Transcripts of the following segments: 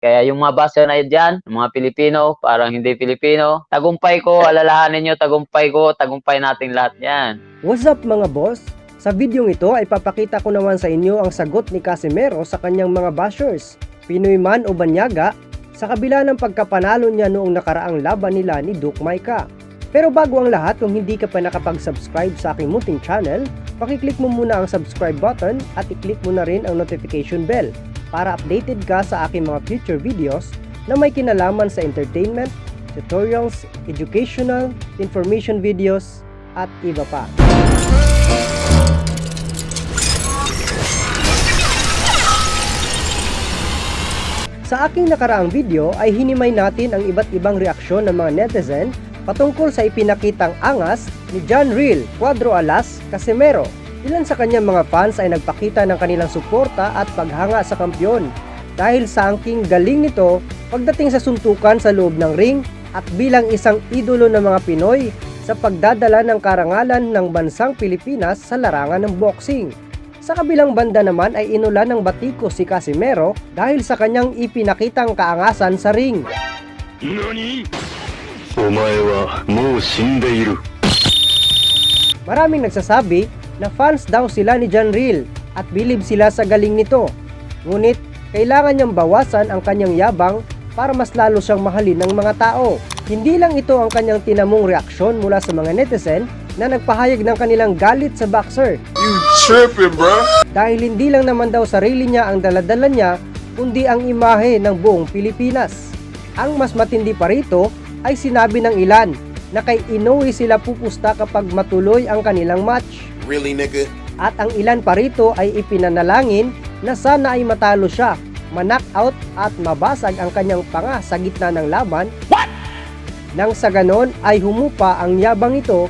Kaya yung mga basher na dyan, yung mga Pilipino, parang hindi Pilipino, tagumpay ko, alalahanin nyo, tagumpay nating lahat yan. What's up mga boss? Sa videong ito ay papakita ko naman sa inyo ang sagot ni Casimero sa kanyang mga bashers, Pinoy man o banyaga, sa kabila ng pagkapanalo niya noong nakaraang laban nila ni Duke Maika. Pero bago ang lahat, kung hindi ka pa nakapag-subscribe sa aking munting channel, pakiclick mo muna ang subscribe button at i-click mo na rin ang notification bell para updated ka sa aking mga future videos na may kinalaman sa entertainment, tutorials, educational, information videos, at iba pa. Sa aking nakaraang video ay hinimay natin ang iba't ibang reaksyon ng mga netizen patungkol sa ipinakitang angas ni John Real Cuadro Alas Casimero. Ilan sa kanyang mga fans ay nagpakita ng kanilang suporta at paghanga sa kampiyon dahil sa angking galing nito pagdating sa suntukan sa loob ng ring at bilang isang idolo ng mga Pinoy sa pagdadala ng karangalan ng bansang Pilipinas sa larangan ng boxing. Sa kabilang banda naman ay inulan ng batiko si Casimero dahil sa kanyang ipinakitang kaangasan sa ring. NANI? Omae wa mou shindeiru. Maraming nagsasabi na fans daw sila ni John Real at bilib sila sa galing nito. Ngunit kailangan niyang bawasan ang kanyang yabang para mas lalo siyang mahalin ng mga tao. Hindi lang ito ang kanyang tinamong reaksyon mula sa mga netizen na nagpahayag ng kanilang galit sa boxer. You tripping, bro? Dahil hindi lang naman daw sarili niya ang daladala niya, kundi ang imahe ng buong Pilipinas. Ang mas matindi pa rito ay sinabi ng ilan na kay Inoue sila pupusta kapag matuloy ang kanilang match. Really, nigga? At ang ilan pa rito ay ipinanalangin na sana ay matalo siya, ma-knockout at mabasag ang kanyang panga sa gitna ng laban. What? Nang sa ganon ay humupa ang yabang ito.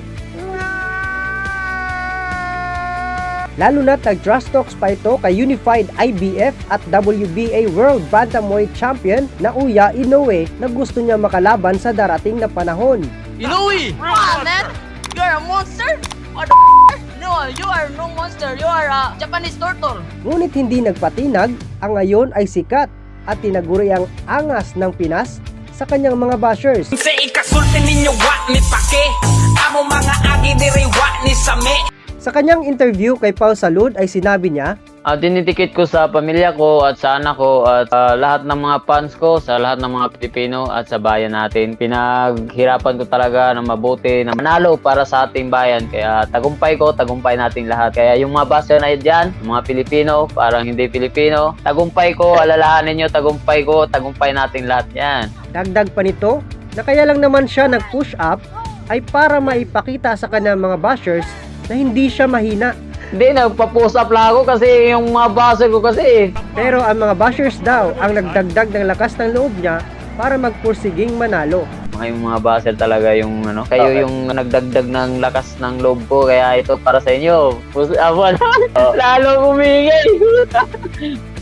Lalo na't nag-trash talks pa ito kay Unified IBF at WBA World Bantamweight Champion na Uya Inoue na gusto niya makalaban sa darating na panahon. Inoue! Come on, man! You are a monster? What the No, you are no monster. You are a Japanese turtle. Ngunit hindi nagpatinag, ang ngayon ay sikat at tinaguri ang angas ng Pinas sa kanyang mga bashers. Sa ikasulti ninyo wa ni pake, amo mga agi diri wa ni same. Sa kanyang interview kay Pau Salud ay sinabi niya, Dinidikit ko sa pamilya ko at sa anak ko at lahat ng mga fans ko, sa lahat ng mga Pilipino at sa bayan natin. Pinaghirapan ko talaga ng mabuti na manalo para sa ating bayan. Kaya tagumpay ko, tagumpay nating lahat. Kaya yung mga basher na dyan, mga Pilipino, parang hindi Pilipino, tagumpay ko, alalahanin nyo, tagumpay nating lahat yan. dagdag pa nito na kaya lang naman siya nag-push up ay para maipakita sa kanyang mga bashers na hindi siya mahina. Hindi, nagpa-post up lang ako kasi yung mga basher ko kasi. Pero ang mga bashers daw ang nagdagdag ng lakas ng loob niya para magpursiging manalo. Yung mga basher talaga yung kayo yung nagdagdag ng lakas ng loob ko, kaya ito para sa inyo. Push up lalo umingay.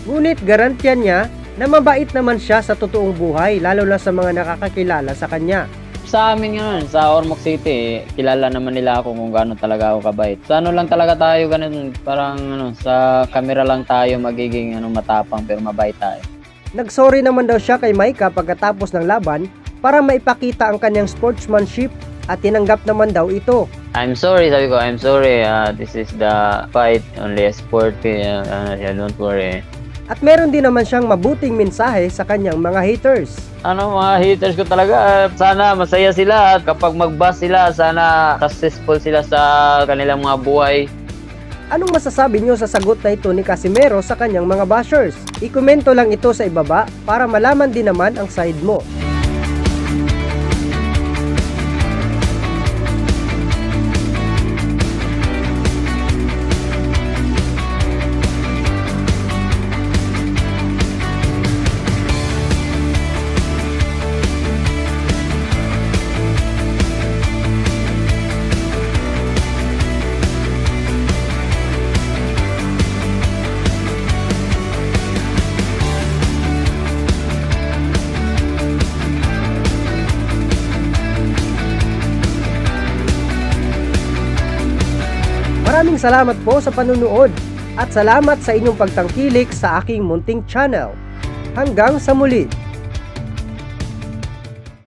Ngunit garantiyan niya na mabait naman siya sa totoong buhay, lalo na sa mga nakakakilala sa kanya. Sa amin ngayon, sa Ormoc City, kilala naman nila ako kung gaano talaga ako kabait. Sa ano lang talaga tayo, ganun, parang sa camera lang tayo magiging matapang pero mabait tayo. Nagsorry naman daw siya kay Maika pagkatapos ng laban para maipakita ang kanyang sportsmanship at tinanggap naman daw ito. I'm sorry, sabi ko, I'm sorry. This is the fight, only a sport. Don't worry. At meron din naman siyang mabuting mensahe sa kanyang mga haters. Mga haters ko talaga, sana masaya sila at kapag mag-boss sila, sana successful sila sa kanilang mga buhay. Anong masasabi niyo sa sagot na ito ni Casimero sa kanyang mga bashers? I-komento lang ito sa ibaba para malaman din naman ang side mo. Maraming salamat po sa panunood at salamat sa inyong pagtangkilik sa aking munting channel. Hanggang sa muli!